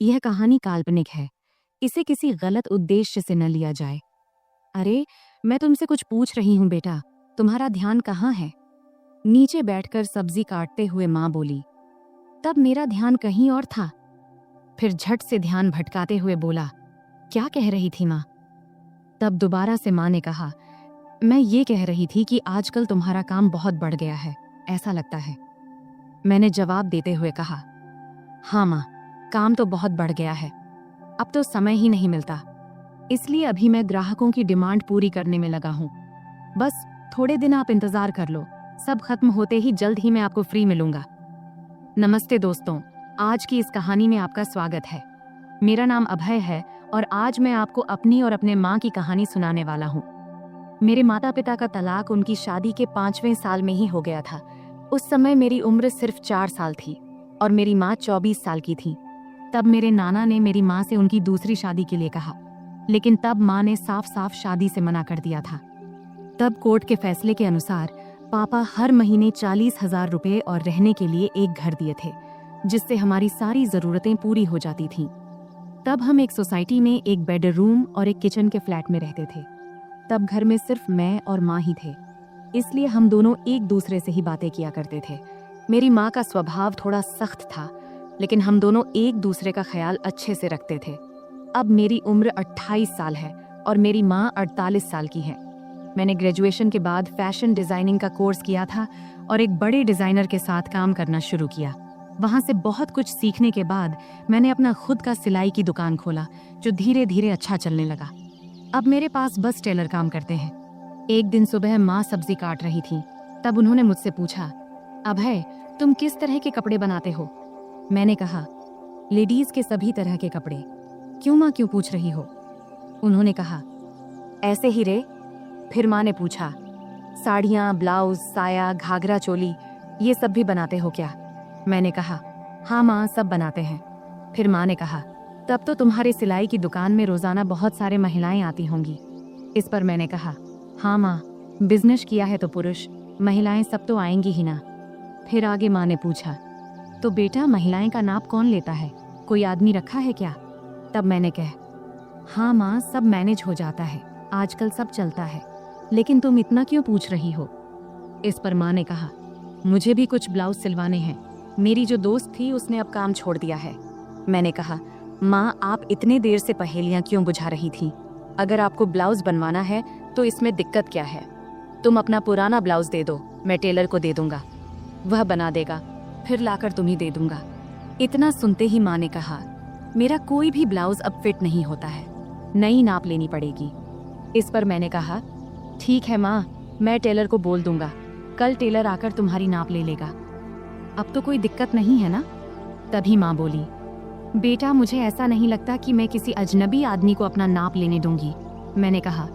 यह कहानी काल्पनिक है। इसे किसी गलत उद्देश्य से न लिया जाए। अरे, मैं तुमसे कुछ पूछ रही हूँ बेटा, तुम्हारा ध्यान कहाँ है? नीचे बैठकर सब्जी काटते हुए माँ बोली। तब मेरा ध्यान कहीं और था। फिर झट से ध्यान भटकाते हुए बोला, क्या कह रही थी माँ? तब दोबारा से माँ ने कहा, मैं ये कह रही थी कि आजकल तुम्हारा काम बहुत बढ़ गया है, ऐसा लगता है। मैंने जवाब देते हुए कहा, हाँ माँ, काम तो बहुत बढ़ गया है। अब तो समय ही नहीं मिलता, इसलिए अभी मैं ग्राहकों की डिमांड पूरी करने में लगा हूँ। बस थोड़े दिन आप इंतजार कर लो, सब खत्म होते ही जल्द ही मैं आपको फ्री मिलूंगा। नमस्ते दोस्तों, आज की इस कहानी में आपका स्वागत है। मेरा नाम अभय है और आज मैं आपको अपनी और अपने माँ की कहानी सुनाने वाला हूँ। मेरे माता पिता का तलाक उनकी शादी के 5वें साल में ही हो गया था। उस समय मेरी उम्र सिर्फ 4 साल थी और मेरी माँ 24 साल की थी। तब मेरे नाना ने मेरी माँ से उनकी दूसरी शादी के लिए कहा, लेकिन तब माँ ने साफ साफ शादी से मना कर दिया था। तब कोर्ट के फैसले के अनुसार पापा हर महीने 40,000 रुपए और रहने के लिए एक घर दिए थे, जिससे हमारी सारी जरूरतें पूरी हो जाती थीं। तब हम एक सोसाइटी में एक बेडरूम और एक किचन के फ्लैट में रहते थे। तब घर में सिर्फ मैं और माँ ही थे, इसलिए हम दोनों एक दूसरे से ही बातें किया करते थे। मेरी माँ का स्वभाव थोड़ा सख्त था, लेकिन हम दोनों एक दूसरे का ख्याल अच्छे से रखते थे। अब मेरी उम्र 28 साल है और मेरी माँ 48 साल की है। मैंने ग्रेजुएशन के बाद फैशन डिजाइनिंग का कोर्स किया था और एक बड़े डिजाइनर के साथ काम करना शुरू किया। वहां से बहुत कुछ सीखने के बाद मैंने अपना खुद का सिलाई की दुकान खोला, जो धीरे धीरे अच्छा चलने लगा। अब मेरे पास बस टेलर काम करते हैं। एक दिन सुबह माँ सब्जी काट रही थी, तब उन्होंने मुझसे पूछा, अभय, तुम किस तरह के कपड़े बनाते हो? मैंने कहा, लेडीज के सभी तरह के कपड़े। क्यों माँ, क्यों पूछ रही हो? उन्होंने कहा, ऐसे ही रे। फिर माँ ने पूछा, साड़ियाँ, ब्लाउज, साया, घाघरा चोली, ये सब भी बनाते हो क्या? मैंने कहा, हाँ माँ, सब बनाते हैं। फिर माँ ने कहा, तब तो तुम्हारे सिलाई की दुकान में रोजाना बहुत सारे महिलाएं आती होंगी। इस पर मैंने कहा, हाँ माँ, बिजनेस किया है तो पुरुष महिलाएं सब तो आएंगी ही ना। फिर आगे माँ ने पूछा, तो बेटा महिलाएं का नाप कौन लेता है? कोई आदमी रखा है क्या? तब मैंने कहा, हाँ माँ, सब मैनेज हो जाता है, आजकल सब चलता है, लेकिन तुम इतना क्यों पूछ रही हो? इस पर माँ ने कहा, मुझे भी कुछ ब्लाउज सिलवाने हैं। मेरी जो दोस्त थी उसने अब काम छोड़ दिया है। मैंने कहा, माँ, आप इतने देर से पहेलियाँ क्यों बुझा रही थी? अगर आपको ब्लाउज बनवाना है तो इसमें दिक्कत क्या है? तुम अपना पुराना ब्लाउज दे दो, मैं टेलर को दे दूंगा, वह बना देगा, फिर लाकर तुम्हें दे दूंगा। इतना सुनते ही माँ ने कहा, मेरा कोई भी ब्लाउज अब फिट नहीं होता है, नई नाप लेनी पड़ेगी। इस पर मैंने कहा, ठीक है माँ, मैं टेलर को बोल दूंगा, कल टेलर आकर तुम्हारी नाप ले लेगा। अब तो कोई दिक्कत नहीं है ना? तभी माँ बोली, बेटा, मुझे ऐसा नहीं लगता कि मैं किसी अजनबी आदमी को अपना नाप लेने दूंगी। मैंने कहा,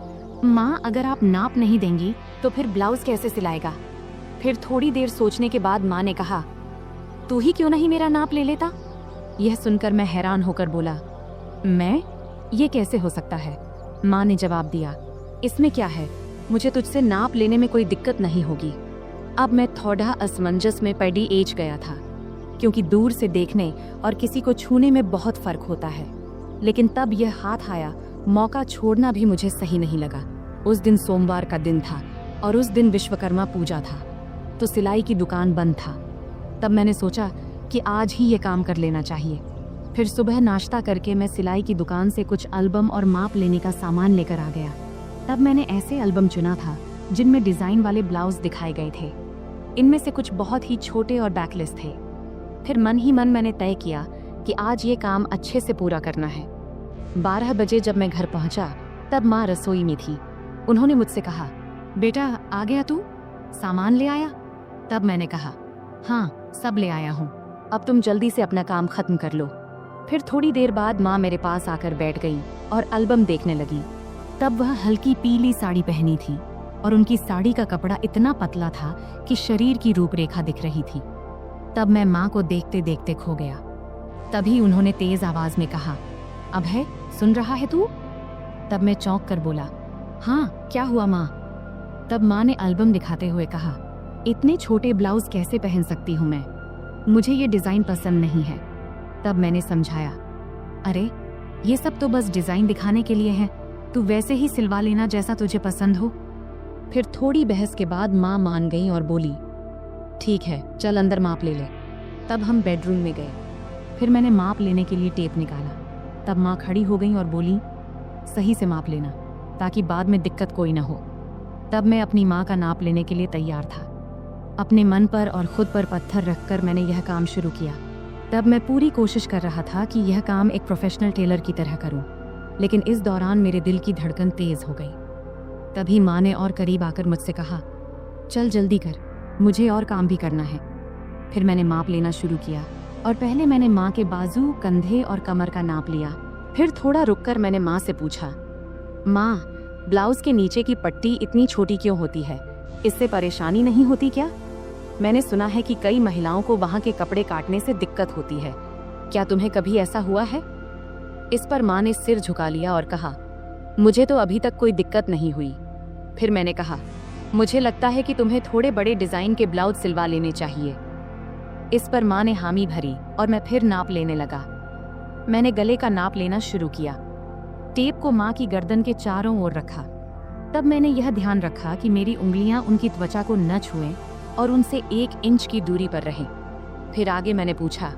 माँ, अगर आप नाप नहीं देंगी तो फिर ब्लाउज कैसे सिलाएगा? फिर थोड़ी देर सोचने के बाद माँ ने कहा, तू ही क्यों नहीं मेरा नाप ले लेता? यह सुनकर मैं हैरान होकर बोला, मैं? ये कैसे हो सकता है? माँ ने जवाब दिया, इसमें क्या है, मुझे तुझसे नाप लेने में कोई दिक्कत नहीं होगी। अब मैं थोड़ा असमंजस में पड़ी एज गया था, क्योंकि दूर से देखने और किसी को छूने में बहुत फर्क होता है। लेकिन तब यह हाथ आया, मौका छोड़ना भी मुझे सही नहीं लगा। उस दिन सोमवार का दिन था और उस दिन विश्वकर्मा पूजा था, तो सिलाई की दुकान बंद था। तब मैंने सोचा कि आज ही ये काम कर लेना चाहिए। फिर सुबह नाश्ता करके मैं सिलाई की दुकान से कुछ एल्बम और माप लेने का सामान लेकर आ गया। तब मैंने ऐसे एल्बम चुना था जिनमें डिजाइन वाले ब्लाउज दिखाए गए थे। इनमें से कुछ बहुत ही छोटे और बैकलेस थे। फिर मन ही मन मैंने तय किया कि आज ये काम अच्छे से पूरा करना है। 12 बजे जब मैं घर पहुंचा तब माँ रसोई में थी। उन्होंने मुझसे कहा, बेटा, आ गया तू? सामान ले आया? तब मैंने कहा, हाँ, सब ले आया हूँ, अब तुम जल्दी से अपना काम खत्म कर लो। फिर थोड़ी देर बाद माँ मेरे पास आकर बैठ गई और एल्बम देखने लगी। तब वह हल्की पीली साड़ी पहनी थी और उनकी साड़ी का कपड़ा इतना पतला था कि शरीर की रूपरेखा दिख रही थी। तब मैं माँ को देखते देखते खो गया। तभी उन्होंने तेज आवाज में कहा, अभय, सुन रहा है तू? तब मैं चौंक कर बोला, हाँ, क्या हुआ माँ? तब माँ ने एल्बम दिखाते हुए कहा, इतने छोटे ब्लाउज कैसे पहन सकती हूँ मैं? मुझे ये डिजाइन पसंद नहीं है। तब मैंने समझाया, अरे ये सब तो बस डिजाइन दिखाने के लिए है, तू वैसे ही सिलवा लेना जैसा तुझे पसंद हो। फिर थोड़ी बहस के बाद माँ मान गई और बोली, ठीक है चल अंदर माप ले ले। तब हम बेडरूम में गए। फिर मैंने माप लेने के लिए टेप निकाला। तब माँ खड़ी हो गई और बोली, सही से माप लेना ताकि बाद में दिक्कत कोई ना हो। तब मैं अपनी माँ का नाप लेने के लिए तैयार था। अपने मन पर और खुद पर पत्थर रखकर मैंने यह काम शुरू किया। तब मैं पूरी कोशिश कर रहा था कि यह काम एक प्रोफेशनल टेलर की तरह करूं, लेकिन इस दौरान मेरे दिल की धड़कन तेज हो गई। तभी माँ ने और करीब आकर मुझसे कहा, चल जल्दी कर, मुझे और काम भी करना है। फिर मैंने माप लेना शुरू किया और पहले मैंने माँ के बाजू, कंधे और कमर का नाप लिया। फिर थोड़ा रुककर मैंने माँ से पूछा, माँ ब्लाउज के नीचे की पट्टी इतनी छोटी क्यों होती है? इससे परेशानी नहीं होती क्या? मैंने सुना है कि कई महिलाओं को वहाँ के कपड़े काटने से दिक्कत होती है, क्या तुम्हें कभी ऐसा हुआ है? इस पर माँ ने सिर झुका लिया और कहा, मुझे तो अभी तक कोई दिक्कत नहीं हुई। फिर मैंने कहा, मुझे लगता है कि तुम्हें थोड़े बड़े डिजाइन के ब्लाउज सिलवा लेने चाहिए। इस पर माँ ने हामी भरी और मैं फिर नाप लेने लगा। मैंने गले का नाप लेना शुरू किया। टेप को माँ की गर्दन के चारों ओर रखा। तब मैंने यह ध्यान रखा कि मेरी उंगलियां उनकी त्वचा को न छुएं और उनसे 1 इंच की दूरी पर रहें। फिर आगे मैंने पूछा,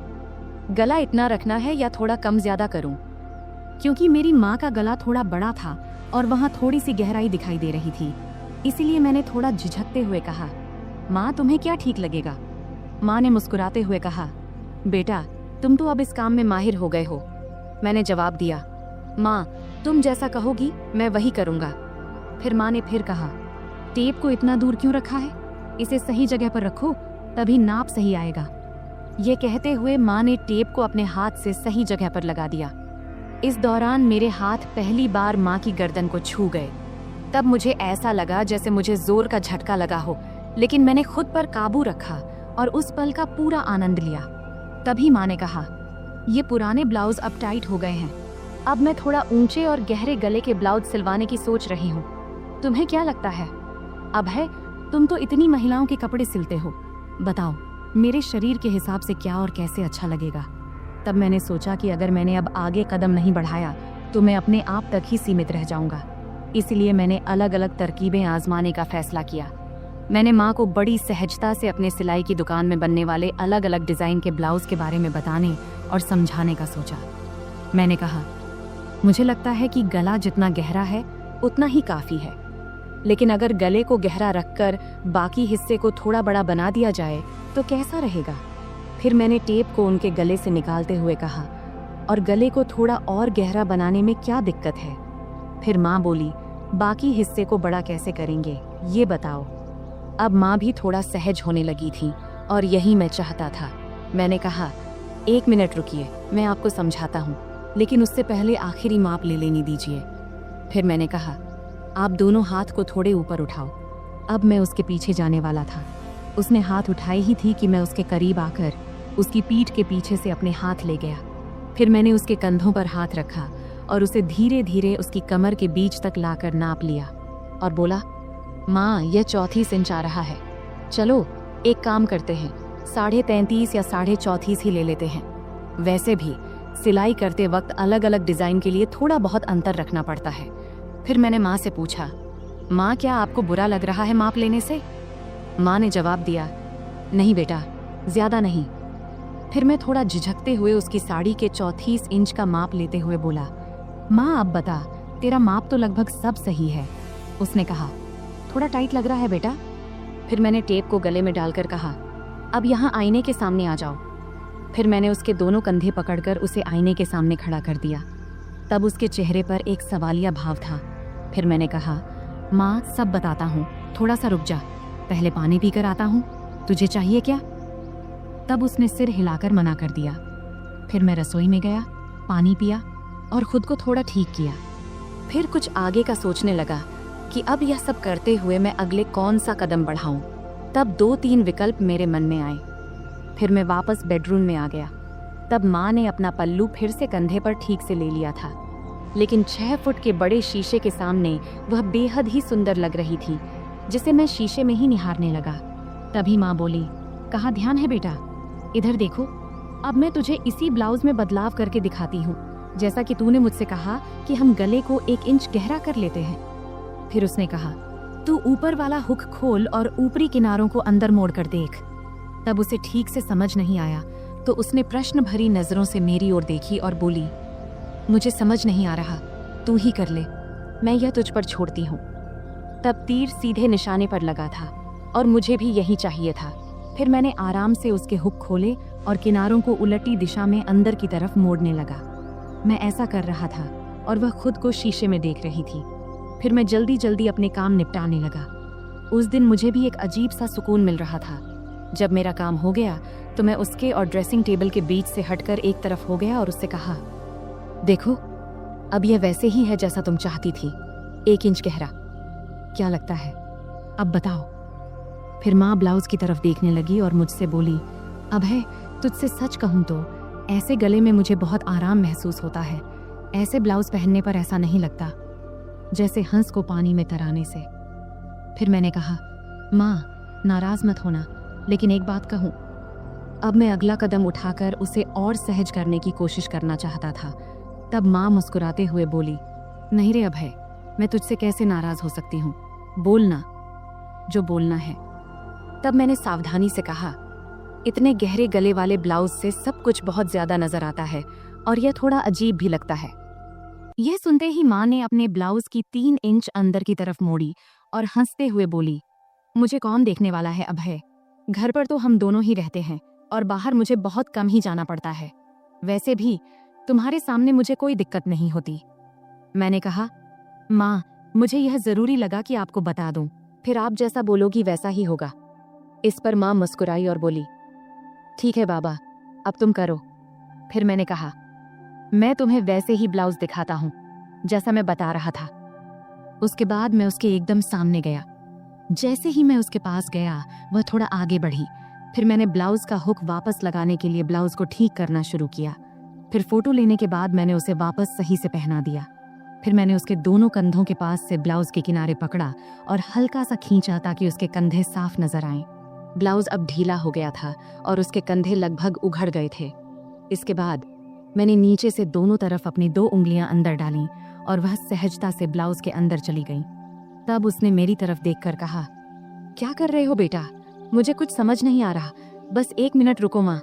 गला इतना रखना है या थोड़ा कम ज्यादा करूं? क्योंकि मेरी माँ का गला थोड़ा बड़ा था और वहाँ थोड़ी सी गहराई दिखाई दे रही थी, इसीलिए मैंने थोड़ा झिझकते हुए कहा, माँ तुम्हें क्या ठीक लगेगा? माँ ने मुस्कुराते हुए कहा, बेटा तुम तो अब इस काम में माहिर हो गए हो। मैंने जवाब दिया, माँ तुम जैसा कहोगी मैं वही करूँगा। फिर माँ ने फिर कहा, टेप को इतना दूर क्यों रखा है? इसे सही जगह पर रखो, तभी नाप सही आएगा। ये कहते हुए माँ ने टेप को अपने हाथ से सही जगह पर लगा दिया। इस दौरान मेरे हाथ पहली बार माँ की गर्दन को छू गए। तब मुझे ऐसा लगा जैसे मुझे जोर का झटका लगा हो, लेकिन मैंने खुद पर काबू रखा और उस पल का पूरा आनंद लिया। तभी माँ ने कहा, ये पुराने ब्लाउज अब टाइट हो गए हैं, अब मैं थोड़ा ऊंचे और गहरे गले के ब्लाउज सिलवाने की सोच रही हूँ। तुम्हें क्या लगता है? अब है, तुम तो इतनी महिलाओं के कपड़े सिलते हो, बताओ मेरे शरीर के हिसाब से क्या और कैसे अच्छा लगेगा। तब मैंने सोचा कि अगर मैंने अब आगे कदम नहीं बढ़ाया तो मैं अपने आप तक ही सीमित रह जाऊंगा। इसलिए मैंने अलग अलग तरकीबें आजमाने का फैसला किया। मैंने माँ को बड़ी सहजता से अपने सिलाई की दुकान में बनने वाले अलग अलग डिज़ाइन के ब्लाउज के बारे में बताने और समझाने का सोचा। मैंने कहा, मुझे लगता है कि गला जितना गहरा है उतना ही काफ़ी है, लेकिन अगर गले को गहरा रखकर बाकी हिस्से को थोड़ा बड़ा बना दिया जाए तो कैसा रहेगा? फिर मैंने टेप को उनके गले से निकालते हुए कहा, और गले को थोड़ा और गहरा बनाने में क्या दिक्कत है? फिर माँ बोली, बाकी हिस्से को बड़ा कैसे करेंगे ये बताओ। अब माँ भी थोड़ा सहज होने लगी थी और यही मैं चाहता था। मैंने कहा, 1 मिनट रुकिए, मैं आपको समझाता हूँ, लेकिन उससे पहले आखिरी माप ले लेनी दीजिए। फिर मैंने कहा, आप दोनों हाथ को थोड़े ऊपर उठाओ। अब मैं उसके पीछे जाने वाला था। उसने हाथ उठाए ही थी कि मैं उसके करीब आकर उसकी पीठ के पीछे से अपने हाथ ले गया। फिर मैंने उसके कंधों पर हाथ रखा और उसे धीरे धीरे उसकी कमर के बीच तक लाकर नाप लिया और बोला, माँ यह 34 इंच आ रहा है। चलो एक काम करते हैं, 33.5 या 34.5 ही ले लेते हैं। वैसे भी सिलाई करते वक्त अलग अलग डिज़ाइन के लिए थोड़ा बहुत अंतर रखना पड़ता है। फिर मैंने माँ से पूछा, माँ क्या आपको बुरा लग रहा है माप लेने से? माँ ने जवाब दिया, नहीं बेटा, ज़्यादा नहीं। फिर मैं थोड़ा झिझकते हुए उसकी साड़ी के 34 इंच का माप लेते हुए बोला, माँ अब बता, तेरा माप तो लगभग सब सही है। उसने कहा, थोड़ा टाइट लग रहा है बेटा। फिर मैंने टेप को गले में डालकर कहा, अब यहाँ आईने के सामने आ जाओ। फिर मैंने उसके दोनों कंधे पकड़कर उसे आईने के सामने खड़ा कर दिया। तब उसके चेहरे पर एक सवालिया भाव था। फिर मैंने कहा, माँ सब बताता हूँ, थोड़ा सा रुक जा, पहले पानी पीकर आता हूँ, तुझे चाहिए क्या? तब उसने सिर हिलाकर मना कर दिया। फिर मैं रसोई में गया, पानी पिया और खुद को थोड़ा ठीक किया। फिर कुछ आगे का सोचने लगा कि अब यह सब करते हुए मैं अगले कौन सा कदम बढ़ाऊं। तब 2-3 विकल्प मेरे मन में आए। फिर मैं वापस बेडरूम में आ गया। तब माँ ने अपना पल्लू फिर से कंधे पर ठीक से ले लिया था, लेकिन 6 फुट के बड़े शीशे के सामने वह बेहद ही सुंदर लग रही थी, जिसे मैं शीशे में ही निहारने लगा। तभी माँ बोली, कहाँ ध्यान है बेटा, इधर देखो, अब मैं तुझे इसी ब्लाउज में बदलाव करके दिखाती हूँ। जैसा कि तूने मुझसे कहा कि हम गले को 1 इंच गहरा कर लेते हैं। फिर उसने कहा, तू ऊपर वाला हुक खोल और ऊपरी किनारों को अंदर मोड़ कर देख। तब उसे ठीक से समझ नहीं आया तो उसने प्रश्न भरी नजरों से मेरी ओर देखी और बोली, मुझे समझ नहीं आ रहा, तू ही कर ले, मैं यह तुझ पर छोड़ती हूँ। तब तीर सीधे निशाने पर लगा था और मुझे भी यही चाहिए था। फिर मैंने आराम से उसके हुक खोले और किनारों को उलटी दिशा में अंदर की तरफ मोड़ने लगा। मैं ऐसा कर रहा था और वह खुद को शीशे में देख रही थी। फिर मैं जल्दी जल्दी अपने काम निपटाने लगा। उस दिन मुझे भी एक अजीब सा सुकून मिल रहा था। जब मेरा काम हो गया तो मैं उसके और ड्रेसिंग टेबल के बीच से हटकर एक तरफ हो गया और उससे कहा, देखो, अब यह वैसे ही है जैसा तुम चाहती थी, 1 इंच गहरा। क्या लगता है, अब बताओ। फिर माँ ब्लाउज की तरफ देखने लगी और मुझसे बोली, अभय, तुझसे सच कहूँ तो ऐसे गले में मुझे बहुत आराम महसूस होता है। ऐसे ब्लाउज पहनने पर ऐसा नहीं लगता जैसे हंस को पानी में तराने से। फिर मैंने कहा, माँ नाराज मत होना, लेकिन एक बात कहूँ। अब मैं अगला कदम उठाकर उसे और सहज करने की कोशिश करना चाहता था। तब माँ मुस्कुराते हुए बोली, नहीं रे अभय, मैं तुझसे कैसे नाराज हो सकती हूँ, बोलना जो बोलना है। तब मैंने सावधानी से कहा, इतने गहरे गले वाले ब्लाउज से सब कुछ बहुत ज्यादा नजर आता है और यह थोड़ा अजीब भी लगता है। यह सुनते ही माँ ने अपने ब्लाउज की 3 इंच अंदर की तरफ मोड़ी और हंसते हुए बोली, मुझे कौन देखने वाला है अभय, घर पर तो हम दोनों ही रहते हैं और बाहर मुझे बहुत कम ही जाना पड़ता है। वैसे भी तुम्हारे सामने मुझे कोई दिक्कत नहीं होती। मैंने कहा, माँ, मुझे यह जरूरी लगा कि आपको बता दूं, फिर आप जैसा बोलोगी वैसा ही होगा। इस पर माँ मुस्कुराई और बोली, ठीक है बाबा, अब तुम करो। फिर मैंने कहा, मैं तुम्हें वैसे ही ब्लाउज दिखाता हूँ जैसा मैं बता रहा था। उसके बाद मैं उसके एकदम सामने गया। जैसे ही मैं उसके पास गया, वह थोड़ा आगे बढ़ी। फिर मैंने ब्लाउज का हुक वापस लगाने के लिए ब्लाउज को ठीक करना शुरू किया। फिर फोटो लेने के बाद मैंने उसे वापस सही से पहना दिया। फिर मैंने उसके दोनों कंधों के पास से ब्लाउज के किनारे पकड़ा और हल्का सा खींचा ताकि उसके कंधे साफ नजर आएं। ब्लाउज अब ढीला हो गया था और उसके कंधे लगभग उघड़ गए थे। इसके बाद मैंने नीचे से दोनों तरफ अपनी 2 उंगलियां अंदर डालीं और वह सहजता से ब्लाउज के अंदर चली गई। तब उसने मेरी तरफ देखकर कहा, क्या कर रहे हो बेटा, मुझे कुछ समझ नहीं आ रहा, बस 1 मिनट रुको माँ।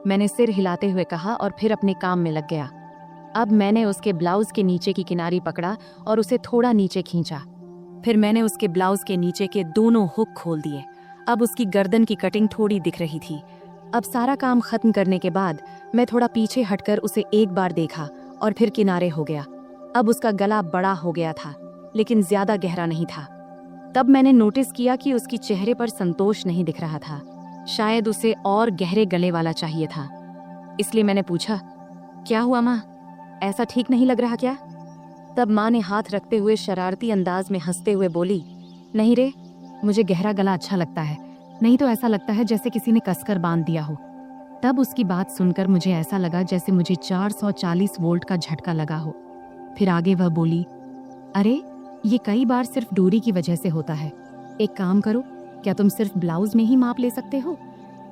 मैंने सिर हिलाते हुए कहा और फिर अपने काम में लग गया। अब मैंने उसके ब्लाउज के नीचे की किनारी पकड़ा और उसे थोड़ा नीचे खींचा। फिर मैंने उसके ब्लाउज के नीचे के दोनों हुक खोल दिए। अब उसकी गर्दन की कटिंग थोड़ी दिख रही थी। अब सारा काम खत्म करने के बाद मैं थोड़ा पीछे हटकर उसे एक बार देखा और फिर किनारे हो गया। अब उसका गला बड़ा हो गया था, लेकिन ज्यादा गहरा नहीं था। तब मैंने नोटिस किया कि उसकी चेहरे पर संतोष नहीं दिख रहा था। शायद उसे और गहरे गले वाला चाहिए था। इसलिए मैंने पूछा, क्या हुआ माँ, ऐसा ठीक नहीं लग रहा क्या? तब माँ ने हाथ रखते हुए शरारती अंदाज में हंसते हुए बोली, नहीं रे, मुझे गहरा गला अच्छा लगता है, नहीं तो ऐसा लगता है जैसे किसी ने कसकर बांध दिया हो। तब उसकी बात सुनकर मुझे ऐसा लगा जैसे मुझे 440 वोल्ट का झटका लगा हो। फिर आगे वह बोली, अरे ये कई बार सिर्फ दूरी की वजह से होता है। एक काम करो, क्या तुम सिर्फ ब्लाउज में ही माप ले सकते हो?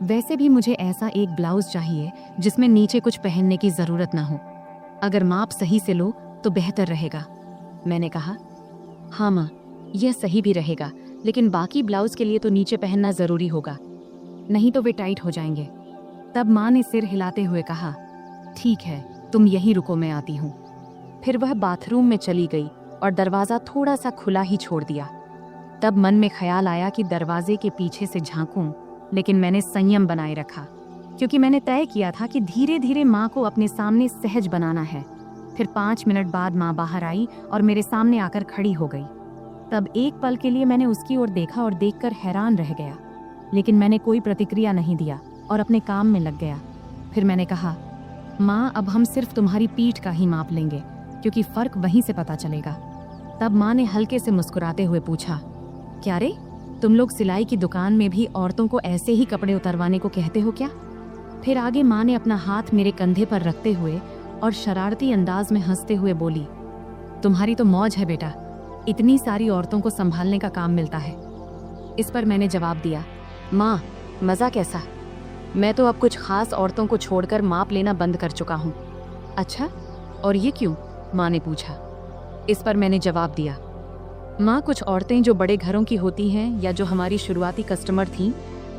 वैसे भी मुझे ऐसा एक ब्लाउज चाहिए जिसमें नीचे कुछ पहनने की जरूरत ना हो। अगर माप सही से लो तो बेहतर रहेगा। मैंने कहा, हाँ माँ, यह सही भी रहेगा, लेकिन बाकी ब्लाउज के लिए तो नीचे पहनना जरूरी होगा, नहीं तो वे टाइट हो जाएंगे। तब माँ ने सिर हिलाते हुए कहा, ठीक है, तुम यहीं रुको, मैं आती हूँ। फिर वह बाथरूम में चली गई और दरवाजा थोड़ा सा खुला ही छोड़ दिया। तब मन में ख्याल आया कि दरवाजे के पीछे से झांकूं, लेकिन मैंने संयम बनाए रखा, क्योंकि मैंने तय किया था कि धीरे धीरे माँ को अपने सामने सहज बनाना है। फिर 5 मिनट बाद माँ बाहर आई और मेरे सामने आकर खड़ी हो गई। तब एक पल के लिए मैंने उसकी ओर देखा और देखकर हैरान रह गया, लेकिन मैंने कोई प्रतिक्रिया नहीं दिया और अपने काम में लग गया। फिर मैंने कहा, माँ, अब हम सिर्फ तुम्हारी पीठ का ही माप लेंगे, क्योंकि फर्क वहीं से पता चलेगा। तब माँ ने हल्के से मुस्कुराते हुए पूछा, क्या रे, तुम लोग सिलाई की दुकान में भी औरतों को ऐसे ही कपड़े उतरवाने को कहते हो क्या? फिर आगे माँ ने अपना हाथ मेरे कंधे पर रखते हुए और शरारती अंदाज में हंसते हुए बोली, तुम्हारी तो मौज है बेटा, इतनी सारी औरतों को संभालने का काम मिलता है। इस पर मैंने जवाब दिया, माँ, मज़ा कैसा? मैं तो अब कुछ खास औरतों को छोड़कर माप लेना बंद कर चुका हूँ। अच्छा, और ये क्यों? माँ ने पूछा। इस पर मैंने जवाब दिया, माँ, कुछ औरतें जो बड़े घरों की होती हैं या जो हमारी शुरुआती कस्टमर थीं,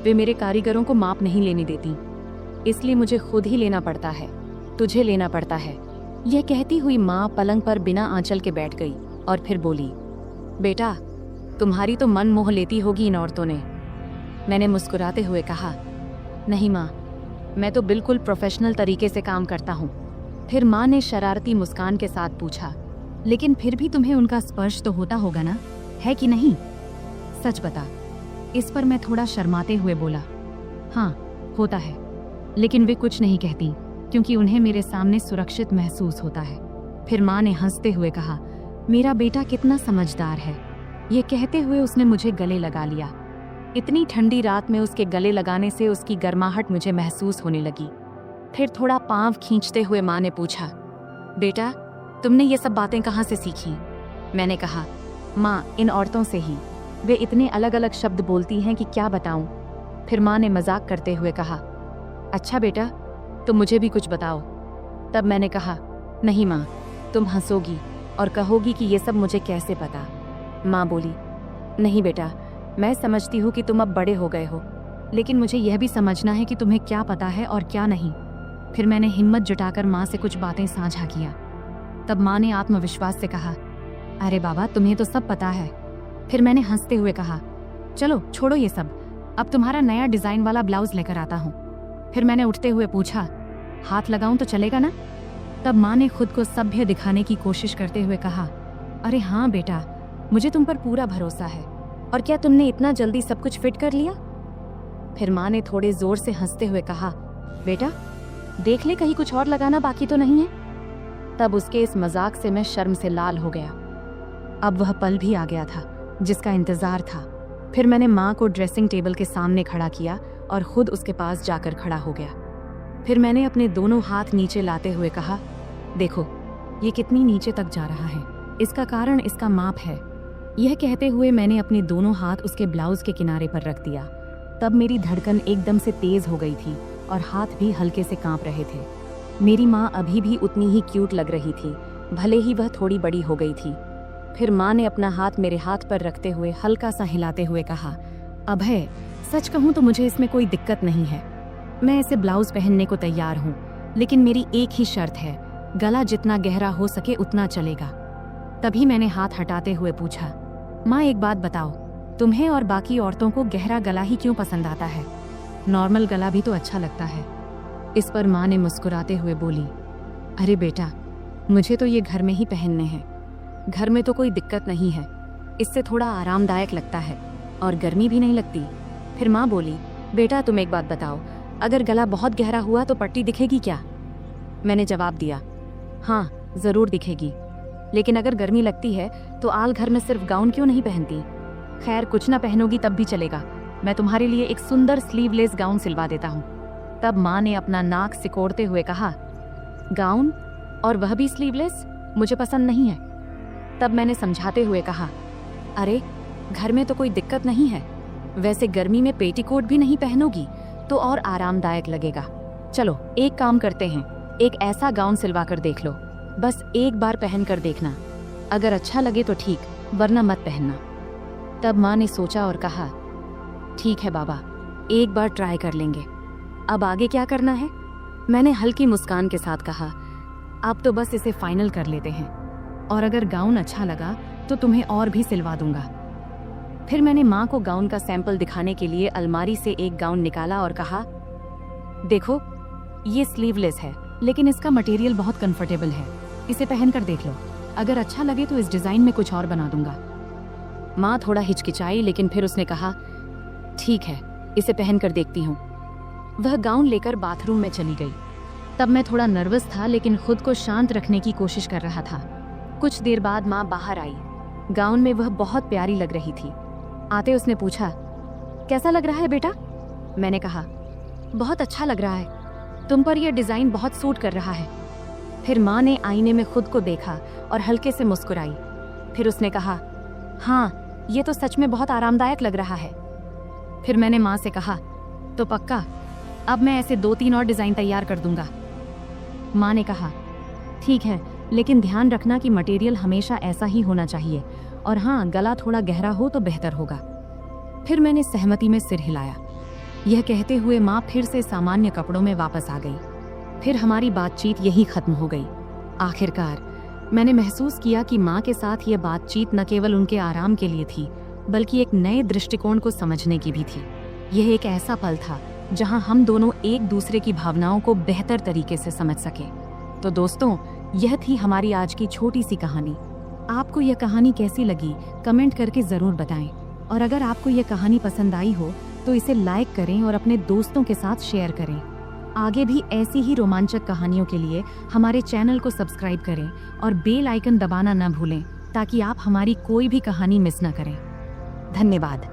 वे मेरे कारीगरों को माप नहीं लेने देती, इसलिए मुझे खुद ही लेना पड़ता है, तुझे लेना पड़ता है। यह कहती हुई माँ पलंग पर बिना आंचल के बैठ गई और फिर बोली, बेटा, तुम्हारी तो मन मोह लेती होगी इन औरतों ने। मैंने मुस्कुराते हुए कहा, नहीं माँ, मैं तो बिल्कुल प्रोफेशनल तरीके से काम करता हूँ। फिर माँ ने शरारती मुस्कान के साथ पूछा, लेकिन फिर भी तुम्हें उनका स्पर्श तो होता होगा ना, है कि नहीं? सच बता। इस पर मैं थोड़ा शर्माते हुए बोला, हाँ, होता है, लेकिन वे कुछ नहीं कहती क्योंकि उन्हें मेरे सामने सुरक्षित महसूस होता है। फिर माँ ने हंसते हुए कहा, मेरा बेटा कितना समझदार है। ये कहते हुए उसने मुझे गले लगा लिया। इतनी ठंडी रात में उसके गले लगाने से उसकी गर्माहट मुझे महसूस होने लगी। फिर थोड़ा पांव खींचते हुए माँ ने पूछा, बेटा, तुमने ये सब बातें कहाँ से सीखी? मैंने कहा, माँ, इन औरतों से ही। वे इतने अलग अलग शब्द बोलती हैं कि क्या बताऊं। फिर माँ ने मजाक करते हुए कहा, अच्छा बेटा, तुम मुझे भी कुछ बताओ। तब मैंने कहा, नहीं माँ, तुम हंसोगी और कहोगी कि ये सब मुझे कैसे पता। माँ बोली, नहीं बेटा, मैं समझती हूँ कि तुम अब बड़े हो गए हो, लेकिन मुझे यह भी समझना है कि तुम्हें क्या पता है और क्या नहीं। फिर मैंने हिम्मत जुटाकर माँ से कुछ बातें साझा किया। तब माँ ने आत्मविश्वास से कहा, अरे बाबा, तुम्हें तो सब पता है। फिर मैंने हंसते हुए कहा, चलो छोड़ो ये सब, अब तुम्हारा नया डिजाइन वाला ब्लाउज लेकर आता हूँ। फिर मैंने उठते हुए पूछा, हाथ लगाऊं तो चलेगा ना? तब माँ ने खुद को सभ्य दिखाने की कोशिश करते हुए कहा, अरे हाँ बेटा, मुझे तुम पर पूरा भरोसा है। और क्या तुमने इतना जल्दी सब कुछ फिट कर लिया? फिर माँ ने थोड़े जोर से हंसते हुए कहा, बेटा, देख ले कहीं कुछ और लगाना बाकी तो नहीं है। तब उसके इस मजाक से मैं शर्म से लाल हो गया। अब वह पल भी आ गया था जिसका इंतजार था। फिर मैंने माँ को ड्रेसिंग टेबल के सामने खड़ा किया और खुद उसके पास जाकर खड़ा हो गया। फिर मैंने अपने दोनों हाथ नीचे लाते हुए कहा, देखो, ये कितनी नीचे तक जा रहा है, इसका कारण इसका माप है। यह कहते हुए मैंने अपने दोनों हाथ उसके ब्लाउज के किनारे पर रख दिया। तब मेरी धड़कन एकदम से तेज हो गई थी और हाथ भी हल्के से कांप रहे थे। मेरी माँ अभी भी उतनी ही क्यूट लग रही थी, भले ही वह थोड़ी बड़ी हो गई थी। फिर माँ ने अपना हाथ मेरे हाथ पर रखते हुए हल्का सा हिलाते हुए कहा, अभय, सच कहूँ तो मुझे इसमें कोई दिक्कत नहीं है। मैं ऐसे ब्लाउज पहनने को तैयार हूँ, लेकिन मेरी एक ही शर्त है, गला जितना गहरा हो सके उतना चलेगा। तभी मैंने हाथ हटाते हुए पूछा, माँ, एक बात बताओ, तुम्हें और बाकी औरतों को गहरा गला ही क्यों पसंद आता है? नॉर्मल गला भी तो अच्छा लगता है। इस पर माँ ने मुस्कुराते हुए बोली, अरे बेटा, मुझे तो ये घर में ही पहनने हैं। घर में तो कोई दिक्कत नहीं है, इससे थोड़ा आरामदायक लगता है और गर्मी भी नहीं लगती। फिर माँ बोली, बेटा, तुम एक बात बताओ, अगर गला बहुत गहरा हुआ तो पट्टी दिखेगी क्या? मैंने जवाब दिया, हाँ, जरूर दिखेगी, लेकिन अगर गर्मी लगती है तो आल घर में सिर्फ गाउन क्यों नहीं पहनती? खैर, कुछ ना पहनोगी तब भी चलेगा, मैं तुम्हारे लिए एक सुंदर स्लीवलेस गाउन सिलवा देता हूँ। तब माँ ने अपना नाक सिकोड़ते हुए कहा, गाउन, और वह भी स्लीवलेस? मुझे पसंद नहीं है। तब मैंने समझाते हुए कहा, अरे, घर में तो कोई दिक्कत नहीं है, वैसे गर्मी में पेटीकोट भी नहीं पहनोगी तो और आरामदायक लगेगा। चलो एक काम करते हैं, एक ऐसा गाउन सिलवा कर देख लो, बस एक बार पहन कर देखना, अगर अच्छा लगे तो ठीक, वरना मत पहनना। तब माँ ने सोचा और कहा, ठीक है बाबा, एक बार ट्राई कर लेंगे, अब आगे क्या करना है? मैंने हल्की मुस्कान के साथ कहा, अब तो बस इसे फाइनल कर लेते हैं, और अगर गाउन अच्छा लगा तो तुम्हें और भी सिलवा दूंगा। फिर मैंने माँ को गाउन का सैंपल दिखाने के लिए अलमारी से एक गाउन निकाला और कहा, देखो, ये स्लीवलेस है, लेकिन इसका मटेरियल बहुत कंफर्टेबल है, इसे पहन कर देख लो, अगर अच्छा लगे तो इस डिजाइन में कुछ और बना दूंगा। माँ थोड़ा हिचकिचाई, लेकिन फिर उसने कहा, ठीक है, इसे पहन कर देखती हूँ। वह गाउन लेकर बाथरूम में चली गई। तब मैं थोड़ा नर्वस था, लेकिन खुद को शांत रखने की कोशिश कर रहा था। कुछ देर बाद माँ बाहर आई। गाउन में वह बहुत प्यारी लग रही थी। आते उसने पूछा, कैसा लग रहा है बेटा? मैंने कहा, बहुत अच्छा लग रहा है, तुम पर यह डिजाइन बहुत सूट कर रहा है। फिर माँ ने आईने में खुद को देखा और हल्के से मुस्कुराई। फिर उसने कहा, हाँ, ये तो सच में बहुत आरामदायक लग रहा है। फिर मैंने माँ से कहा, तो पक्का, अब मैं ऐसे 2-3 और डिजाइन तैयार कर दूंगा। माँ ने कहा, ठीक है, लेकिन ध्यान रखना कि मटेरियल हमेशा ऐसा ही होना चाहिए, और हाँ, गला थोड़ा गहरा हो तो बेहतर होगा। फिर मैंने सहमति में सिर हिलाया। यह कहते हुए माँ फिर से सामान्य कपड़ों में वापस आ गई। फिर हमारी बातचीत यही खत्म हो गई। आखिरकार मैंने महसूस किया कि माँ के साथ यह बातचीत न केवल उनके आराम के लिए थी, बल्कि एक नए दृष्टिकोण को समझने की भी थी। यह एक ऐसा पल था जहां हम दोनों एक दूसरे की भावनाओं को बेहतर तरीके से समझ सके। तो दोस्तों, यह थी हमारी आज की छोटी सी कहानी। आपको यह कहानी कैसी लगी कमेंट करके ज़रूर बताएं, और अगर आपको यह कहानी पसंद आई हो तो इसे लाइक करें और अपने दोस्तों के साथ शेयर करें। आगे भी ऐसी ही रोमांचक कहानियों के लिए हमारे चैनल को सब्सक्राइब करें और बेल आइकन दबाना न भूलें, ताकि आप हमारी कोई भी कहानी मिस न करें। धन्यवाद।